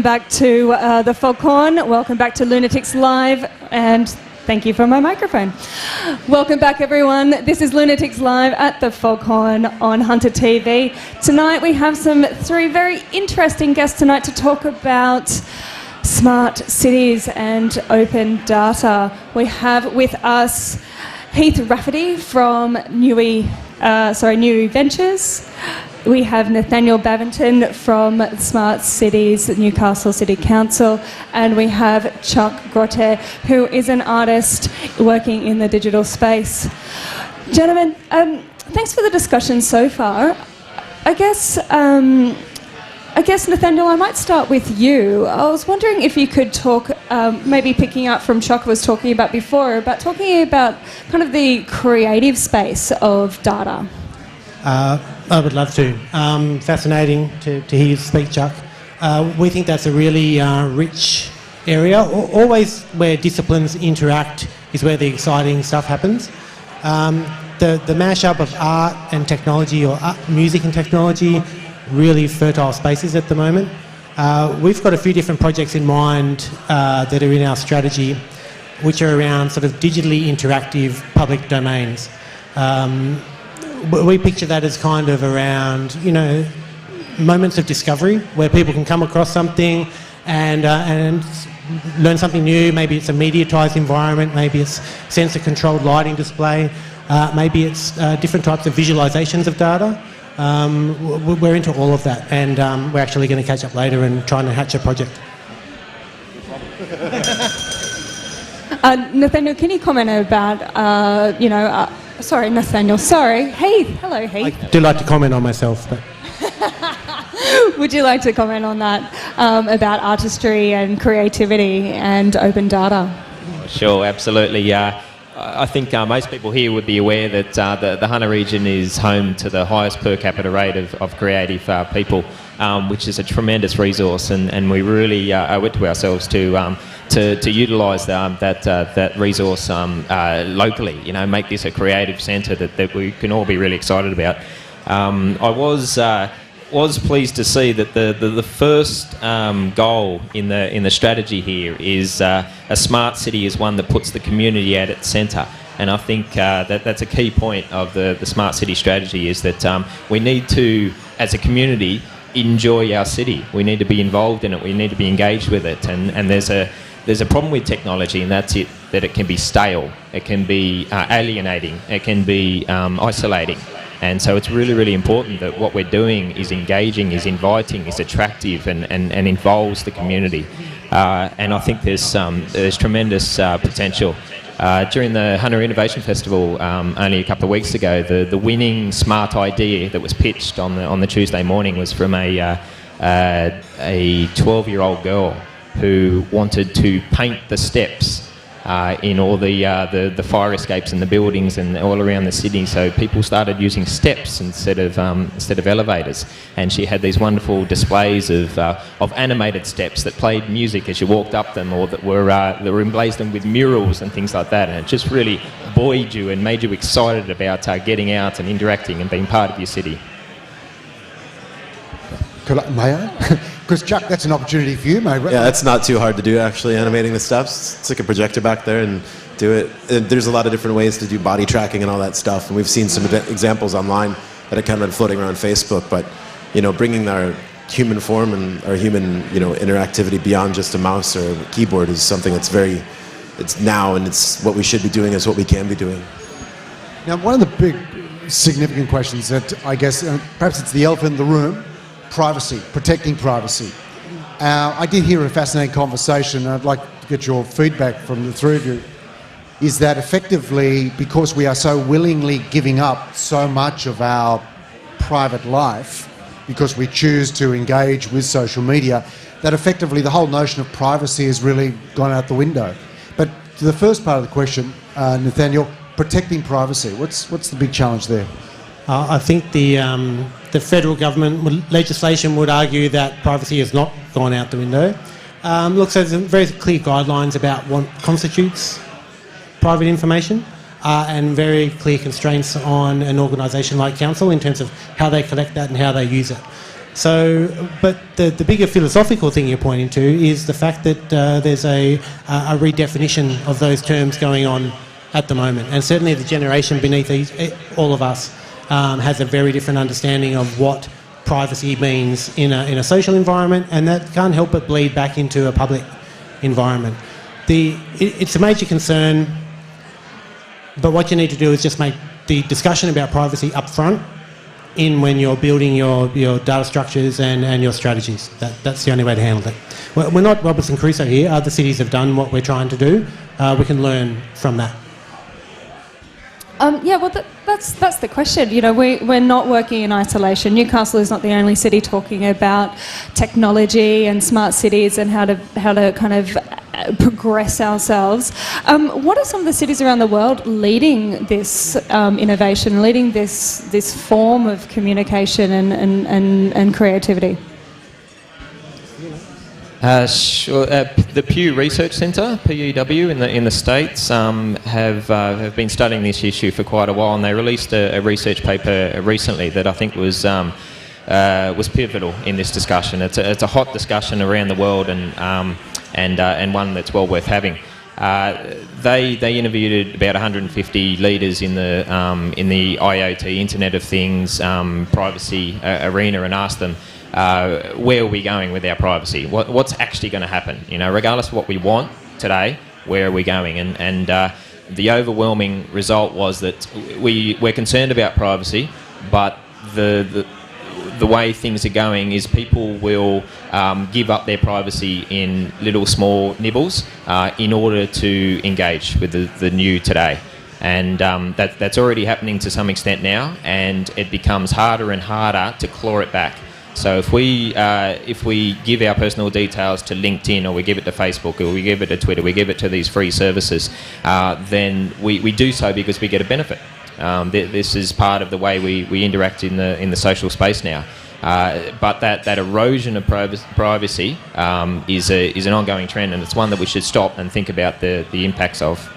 [SPEAKER 3] back to the Foghorn. Welcome back to Lunaticks Live, and thank you for my microphone. Welcome back, everyone. This is Lunaticks Live at the Foghorn on Hunter TV. Tonight we have three very interesting guests tonight to talk about smart cities and open data. We have with us Heath Raftery from Newie Ventures. We have Nathaniel Bavington from Smart Cities, Newcastle City Council, and we have Chuck Groth, who is an artist working in the digital space. Gentlemen, thanks for the discussion so far. I guess Nathaniel, I might start with you. I was wondering if you could talk, maybe picking up from Chuck was talking about before, about talking about kind of the creative space of data.
[SPEAKER 7] I would love to. Fascinating to hear you speak, Chuck. We think that's a really rich area. Always where disciplines interact is where the exciting stuff happens. The mashup of art and technology, or music and technology, really fertile spaces at the moment. We've got a few different projects in mind that are in our strategy, which are around sort of digitally interactive public domains. We picture that as kind of around, moments of discovery where people can come across something and learn something new. Maybe it's a mediatised environment, maybe it's sensor-controlled lighting display, maybe it's different types of visualisations of data. We're into all of that, and we're actually going to catch up later and try and hatch a project.
[SPEAKER 3] Nathaniel, can you comment about, sorry, Nathaniel, sorry. Heath, hello, Heath.
[SPEAKER 7] I do like to comment on myself, but...
[SPEAKER 3] Would you like to comment on that, about artistry and creativity and open data?
[SPEAKER 9] Sure, absolutely. I think most people here would be aware that the Hunter region is home to the highest per capita rate of creative people, which is a tremendous resource, and we really owe it to ourselves to utilise that resource locally. Make this a creative centre that we can all be really excited about. I was pleased to see that the first goal in the strategy here is a smart city is one that puts the community at its centre, and I think that's a key point of the smart city strategy, is that we need to, as a community, enjoy our city. We need to be involved in it. We need to be engaged with it, and there's a problem with technology, and that's it, that it can be stale, it can be alienating, it can be isolating. And so it's really, really important that what we're doing is engaging, is inviting, is attractive, and involves the community. And I think there's tremendous potential. During the Hunter Innovation Festival only a couple of weeks ago, the winning smart idea that was pitched on the Tuesday morning was from a 12-year-old girl who wanted to paint the steps in all the fire escapes and the buildings and all around the city, so people started using steps instead of elevators. And she had these wonderful displays of animated steps that played music as you walked up them, or that were emblazoned with murals and things like that. And it just really buoyed you and made you excited about getting out and interacting and being part of your city.
[SPEAKER 2] May I? Because Chuck, that's an opportunity for you, mate.
[SPEAKER 10] Yeah, that's not too hard to do, actually, animating the steps. Stick a projector back there and do it. And there's a lot of different ways to do body tracking and all that stuff, and we've seen some examples online that have kind of been floating around Facebook. But bringing our human form and our human interactivity beyond just a mouse or a keyboard is something that's it's now, and it's what we should be doing, is what we can be doing.
[SPEAKER 2] Now, one of the big significant questions that I guess perhaps it's the elephant in the room: privacy, protecting privacy. I did hear a fascinating conversation, and I'd like to get your feedback from the three of you, is that effectively, because we are so willingly giving up so much of our private life, because we choose to engage with social media, that effectively the whole notion of privacy has really gone out the window. But to the first part of the question, Nathaniel, protecting privacy, what's the big challenge there?
[SPEAKER 7] I think the federal government legislation would argue that privacy has not gone out the window. Look, so there's very clear guidelines about what constitutes private information and very clear constraints on an organisation like council in terms of how they collect that and how they use it. So, but the bigger philosophical thing you're pointing to is the fact that there's a redefinition of those terms going on at the moment. And certainly the generation beneath all of us has a very different understanding of what privacy means in a social environment, and that can't help but bleed back into a public environment. It's a major concern, but what you need to do is just make the discussion about privacy up front when you're building your data structures and your strategies. That's the only way to handle it. We're not Robinson Crusoe here. Other cities have done what we're trying to do. We can learn from that.
[SPEAKER 3] Yeah, well, that's the question. You know, we're not working in isolation. Newcastle is not the only city talking about technology and smart cities and how to kind of progress ourselves. What are some of the cities around the world leading this innovation, leading this form of communication and creativity?
[SPEAKER 9] Sure. The Pew Research Centre, PEW, in the States, have been studying this issue for quite a while, and they released a research paper recently that I think was pivotal in this discussion. It's a hot discussion around the world, and one that's well worth having. They interviewed about 150 leaders in the IoT, Internet of Things, privacy arena, and asked them, where are we going with our privacy? What's actually going to happen? You know, regardless of what we want today, where are we going? And the overwhelming result was that we're concerned about privacy, but the way things are going is people will give up their privacy in little small nibbles in order to engage with the new today. And that's already happening to some extent now, and it becomes harder and harder to claw it back. So if we give our personal details to LinkedIn, or we give it to Facebook, or we give it to Twitter, we give it to these free services, then we do so because we get a benefit. This is part of the way we interact in the social space now. But that erosion of privacy is an ongoing trend, and it's one that we should stop and think about the impacts of.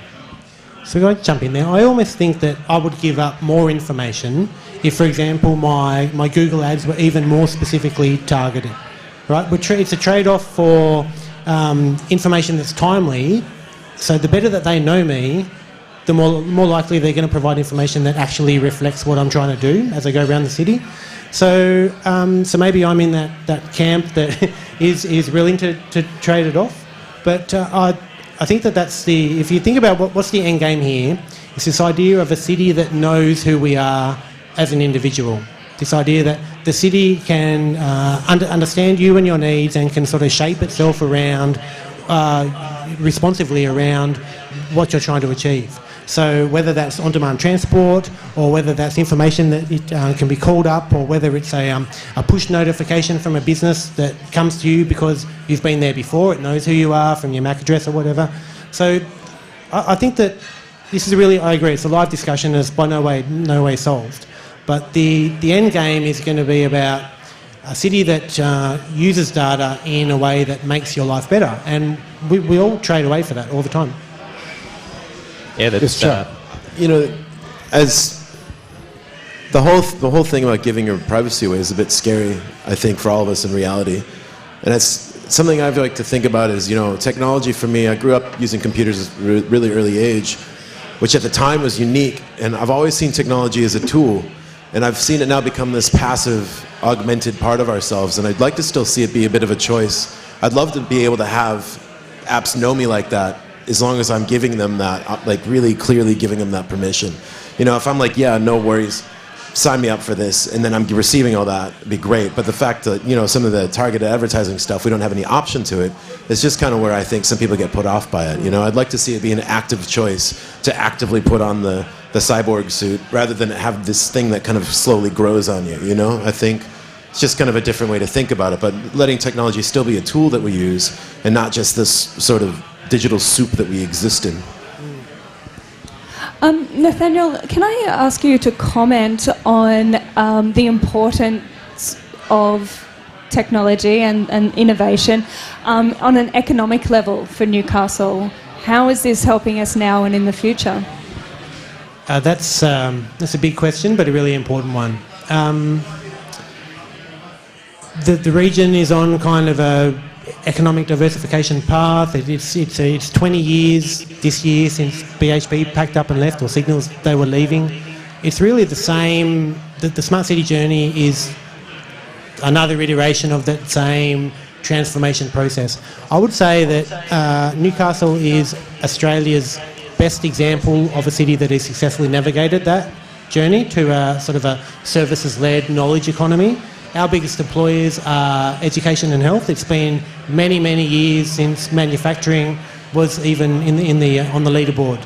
[SPEAKER 7] So can I jump in there? I almost think that I would give up more information if, for example, my Google ads were even more specifically targeted. Right? It's a trade-off for information that's timely. So the better that they know me, the more likely they're going to provide information that actually reflects what I'm trying to do as I go around the city. So maybe I'm in that camp that is willing to trade it off. But I think that's if you think about what's the end game here, it's this idea of a city that knows who we are as an individual. This idea that the city can understand you and your needs and can sort of shape itself around, responsively around what you're trying to achieve. So whether that's on-demand transport, or whether that's information that it can be called up, or whether it's a push notification from a business that comes to you because you've been there before, it knows who you are from your MAC address or whatever. So I think that this is I agree, it's a live discussion, and it's by no way solved. But the end game is going to be about a city that uses data in a way that makes your life better. And we all trade away for that all the time.
[SPEAKER 9] Yeah, that's
[SPEAKER 10] you know, as the whole thing about giving your privacy away is a bit scary, I think, for all of us in reality. And it's something I like to think about is, you know, technology for me. I grew up using computers at a really early age, which at the time was unique. And I've always seen technology as a tool. And I've seen it now become this passive, augmented part of ourselves. And I'd like to still see it be a bit of a choice. I'd love to be able to have apps know me like that, as long as I'm giving them that, like really clearly giving them that permission. You know, if I'm like, yeah, no worries, sign me up for this, and then I'm receiving all that, it'd be great. But the fact that, you know, some of the targeted advertising stuff, we don't have any option to it, it's just kind of where I think some people get put off by it. You know, I'd like to see it be an active choice to actively put on the cyborg suit, rather than have this thing that kind of slowly grows on you, you know? I think it's just kind of a different way to think about it, but letting technology still be a tool that we use, and not just this sort of digital soup that we exist in.
[SPEAKER 3] Nathaniel, can I ask you to comment on the importance of technology and innovation on an economic level for Newcastle? How is this helping us now and in the future?
[SPEAKER 7] That's a big question, but a really important one. The region is on kind of a economic diversification path. It's 20 years this year since BHP packed up and left, or signals they were leaving. It's really the same. The Smart City journey is another iteration of that same transformation process. I would say that Newcastle is Australia's best example of a city that has successfully navigated that journey to a sort of a services-led knowledge economy. Our biggest employers are education and health. It's been many, many years since manufacturing was even on the leaderboard.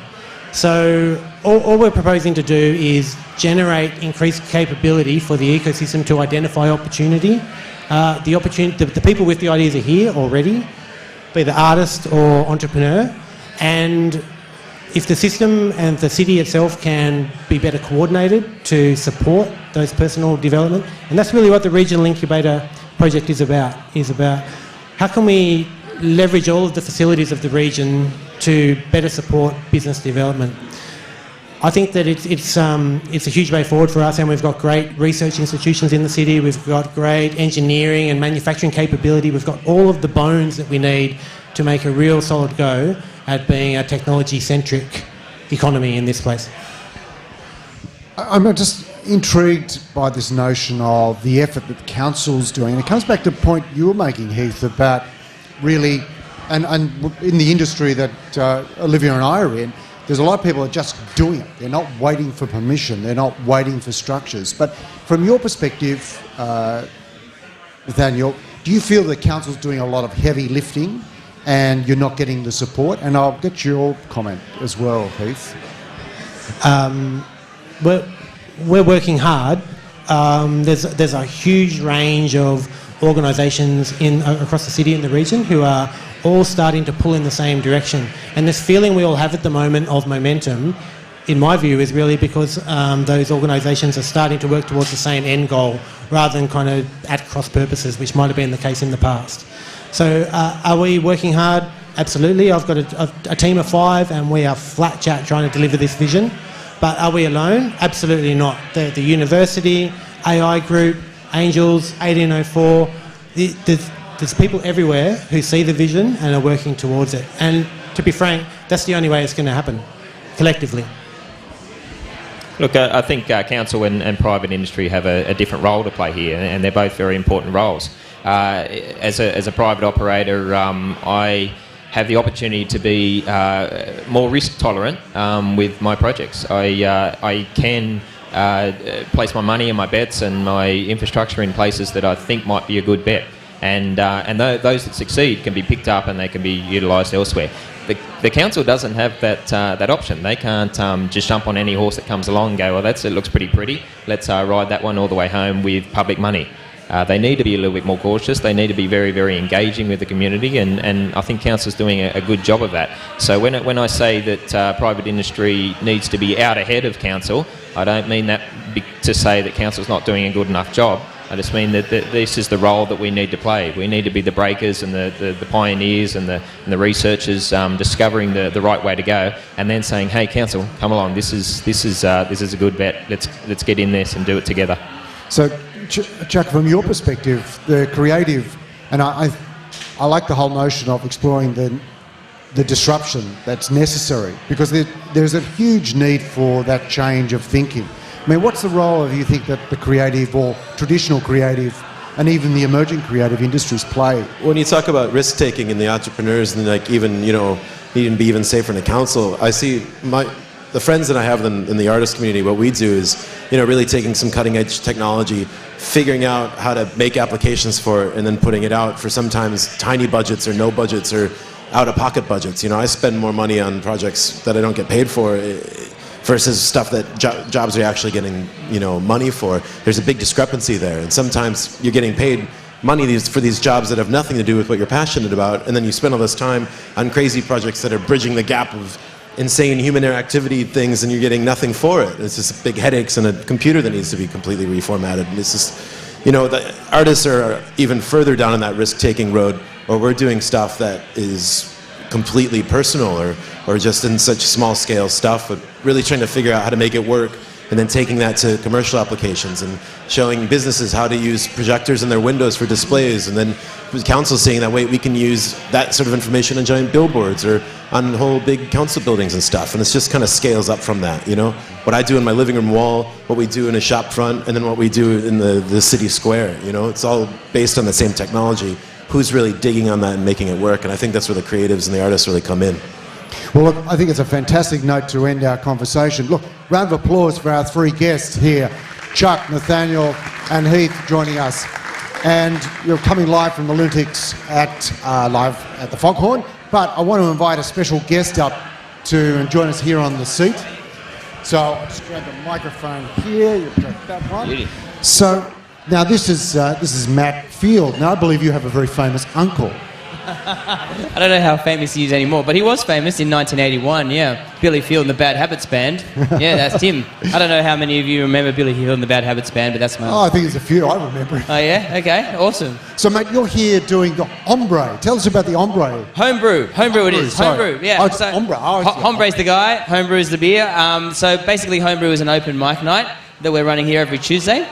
[SPEAKER 7] So all we're proposing to do is generate increased capability for the ecosystem to identify opportunity. The people with the ideas are here already, be the artist or entrepreneur, and if the system and the city itself can be better coordinated to support those personal development, and that's really what the Regional Incubator project is about how can we leverage all of the facilities of the region to better support business development. I think that it's a huge way forward for us, and we've got great research institutions in the city, we've got great engineering and manufacturing capability, we've got all of the bones that we need to make a real solid go at being a technology-centric economy in this place.
[SPEAKER 2] I'm just intrigued by this notion of the effort that the council's doing, and it comes back to the point you were making, Heath, about really, and in the industry that Olivia and I are in, there's a lot of people that are just doing it. They're not waiting for permission, they're not waiting for structures. But from your perspective, Nathaniel, do you feel the council's doing a lot of heavy lifting and you're not getting the support? And I'll get your comment as well, Heath.
[SPEAKER 7] We're working hard. There's a huge range of organisations across the city and the region who are all starting to pull in the same direction. And this feeling we all have at the moment of momentum, in my view, is really because those organisations are starting to work towards the same end goal rather than kind of at cross purposes, which might have been the case in the past. So are we working hard? Absolutely. I've got a team of 5 and we are flat chat trying to deliver this vision. But are we alone? Absolutely not. The university, AI Group, Angels, 1804, there's people everywhere who see the vision and are working towards it. And to be frank, that's the only way it's going to happen, collectively.
[SPEAKER 9] Look, I think council and private industry have a different role to play here, and they're both very important roles. As a private operator, I have the opportunity to be more risk tolerant with my projects. I can place my money and my bets and my infrastructure in places that I think might be a good bet. And those that succeed can be picked up and they can be utilised elsewhere. The council doesn't have that option. They can't just jump on any horse that comes along and go, well, it looks pretty pretty. Let's ride that one all the way home with public money. They need to be a little bit more cautious. They need to be very, very engaging with the community, and I think council's doing a good job of that. So when I say that private industry needs to be out ahead of council, I don't mean that to say that council's not doing a good enough job. I just mean that this is the role that we need to play. We need to be the breakers and the pioneers and the researchers discovering the right way to go, and then saying, "Hey, council, come along. This is a good bet. Let's get in this and do it together."
[SPEAKER 2] So, Chuck, from your perspective, the creative, and I like the whole notion of exploring the disruption that's necessary, because there's a huge need for that change of thinking. I mean, what's the role of you think that the creative or traditional creative and even the emerging creative industries play?
[SPEAKER 10] When you talk about risk taking and the entrepreneurs and even needing to be even safer in the council, I see the friends that I have in the artist community. What we do is really taking some cutting edge technology, figuring out how to make applications for it, and then putting it out for sometimes tiny budgets or no budgets or out of pocket budgets. I spend more money on projects that I don't get paid for versus stuff that jobs are actually getting money for. There's a big discrepancy there, and sometimes you're getting paid money for these jobs that have nothing to do with what you're passionate about, and then you spend all this time on crazy projects that are bridging the gap of insane human activity things and you're getting nothing for it. It's just big headaches and a computer that needs to be completely reformatted. And it's just, you know, the artists are even further down on that risk-taking road, or we're doing stuff that is completely personal or just in such small-scale stuff, but really trying to figure out how to make it work, and then taking that to commercial applications and showing businesses how to use projectors in their windows for displays, and then council saying that, wait, we can use that sort of information on giant billboards or on whole big council buildings and stuff, and it's just kind of scales up from that, you know? What I do in my living room wall, what we do in a shop front, and then what we do in the city square, you know? It's all based on the same technology. Who's really digging on that and making it work? And I think that's where the creatives and the artists really come in.
[SPEAKER 2] Well, look, I think it's a fantastic note to end our conversation. Look, round of applause for our three guests here, Chuck, Nathaniel and Heath joining us. And you're coming live from the Lunatics live at the Foghorn, but I want to invite a special guest up to join us here on the seat. So I'll just grab the microphone here, you take that one.
[SPEAKER 19] Beauty.
[SPEAKER 2] So now this is Matt Field. Now I believe you have a very famous uncle.
[SPEAKER 19] I don't know how famous he is anymore, but he was famous in 1981, yeah. Billy Field and the Bad Habits Band. Yeah, that's him. I don't know how many of you remember Billy Field and the Bad Habits Band, but that's my...
[SPEAKER 2] Oh, I think there's a few, I remember.
[SPEAKER 19] Oh, yeah? Okay, awesome.
[SPEAKER 2] So, mate, you're here doing the Hombre. Tell us about the Hombre.
[SPEAKER 19] Homebrew it is.
[SPEAKER 2] Sorry.
[SPEAKER 19] Homebrew, yeah.
[SPEAKER 2] Oh, it's Hombre. Oh,
[SPEAKER 19] Hombre's the guy, Homebrew is the beer. So basically Homebrew is an open mic night that we're running here every Tuesday.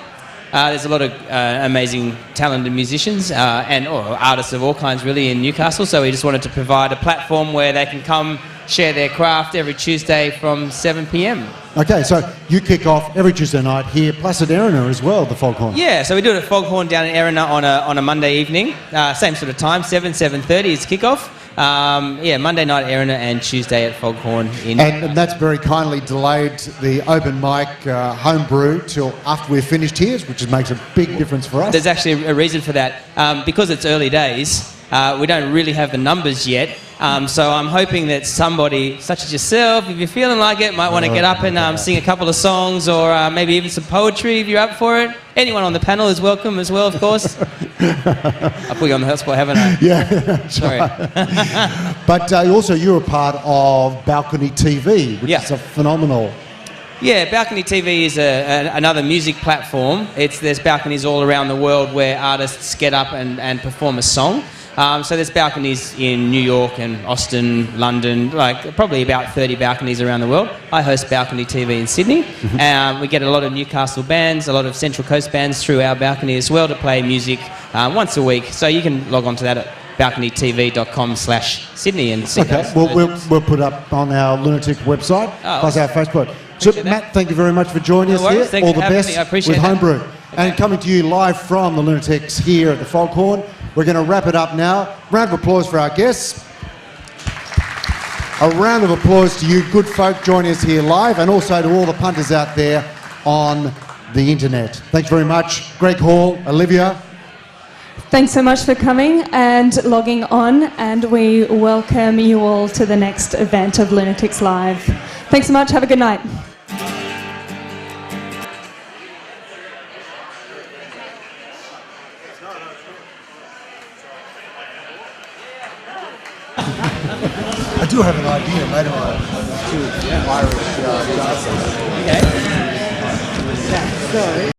[SPEAKER 19] There's a lot of amazing talented musicians and artists of all kinds really in Newcastle, so we just wanted to provide a platform where they can come share their craft every Tuesday from 7 p.m.
[SPEAKER 2] Okay, so you kick off every Tuesday night here, plus at Erina as well, the Foghorn.
[SPEAKER 19] Yeah, so we do it at Foghorn down in Erina on a Monday evening, same sort of time, 7:30 is kickoff. Monday night at Erina and Tuesday at Foghorn.
[SPEAKER 2] And that's very kindly delayed the open mic homebrew till after we're finished here, which makes a big difference for us.
[SPEAKER 19] There's actually a reason for that. Because it's early days, we don't really have the numbers yet. So I'm hoping that somebody, such as yourself, if you're feeling like it, might want to get up and sing a couple of songs or maybe even some poetry if you're up for it. Anyone on the panel is welcome as well, of course. I put you on the hot spot, haven't I?
[SPEAKER 2] Yeah.
[SPEAKER 19] Sorry.
[SPEAKER 2] But also you're a part of Balcony TV, which is a phenomenal...
[SPEAKER 19] Yeah, Balcony TV is another music platform. There's balconies all around the world where artists get up and perform a song. So there's balconies in New York and Austin, London, like probably about 30 balconies around the world. I host Balcony TV in Sydney. We get a lot of Newcastle bands, a lot of Central Coast bands through our balcony as well to play music once a week. So you can log on to that at balconytv.com/Sydney and see those.
[SPEAKER 2] We'll put up on our Lunatic website, plus our Facebook. So Matt, thank you very much for joining us here.
[SPEAKER 19] Thanks
[SPEAKER 2] all the
[SPEAKER 19] for having
[SPEAKER 2] best
[SPEAKER 19] me. I appreciate
[SPEAKER 2] with
[SPEAKER 19] that.
[SPEAKER 2] Homebrew. And coming to you live from the Lunatics here at the Foghorn. We're going to wrap it up now. Round of applause for our guests. A round of applause to you good folk joining us here live, and also to all the punters out there on the internet. Thanks very much. Greg Hall, Olivia.
[SPEAKER 3] Thanks so much for coming and logging on, and we welcome you all to the next event of Lunatics Live. Thanks so much. Have a good night.
[SPEAKER 2] I do have an idea, mate, of two Irish dancers. Okay. So